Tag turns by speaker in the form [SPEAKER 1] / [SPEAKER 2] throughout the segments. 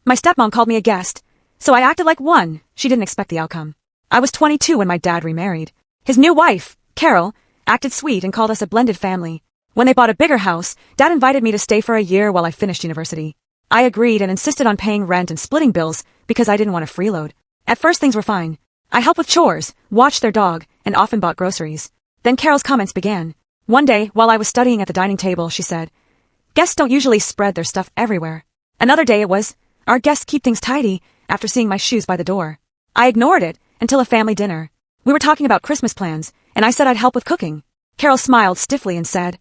[SPEAKER 1] My stepmom called me a guest, so I acted like one. She didn't expect the outcome. I was 22 when my dad remarried. His new wife, Carol, acted sweet and called us a blended family. When they bought a bigger house, Dad invited me to stay for a year while I finished university. I agreed and insisted on paying rent and splitting bills because I didn't want to freeload. At first things were fine. I helped with chores, watched their dog, and often bought groceries. Then Carol's comments began. One day, while I was studying at the dining table, she said, "Guests don't usually spread their stuff everywhere." Another day it was, "Our guests keep things tidy," after seeing my shoes by the door. I ignored it until a family dinner. We were talking about Christmas plans, and I said I'd help with cooking. Carol smiled stiffly and said,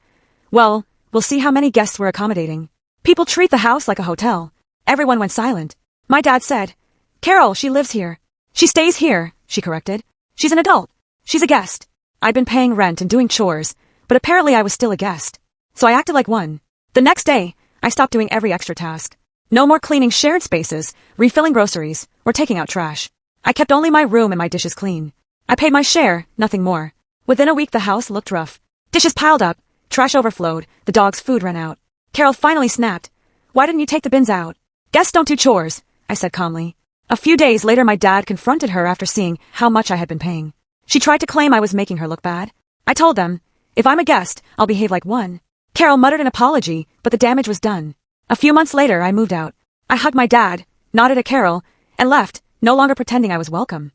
[SPEAKER 1] "Well, we'll see how many guests we're accommodating." People treat the house like a hotel. Everyone went silent. My dad said, "Carol, she lives here." "She stays here," she corrected. "She's an adult. She's a guest." I'd been paying rent and doing chores, but apparently I was still a guest. So I acted like one. The next day, I stopped doing every extra task. No more cleaning shared spaces, refilling groceries, or taking out trash. I kept only my room and my dishes clean. I paid my share, nothing more. Within a week the house looked rough. Dishes piled up, trash overflowed, the dog's food ran out. Carol finally snapped. "Why didn't you take the bins out?" "Guests don't do chores," I said calmly. A few days later my dad confronted her after seeing how much I had been paying. She tried to claim I was making her look bad. I told them, "If I'm a guest, I'll behave like one." Carol muttered an apology, but the damage was done. A few months later I moved out. I hugged my dad, nodded at Carol, and left, no longer pretending I was welcome.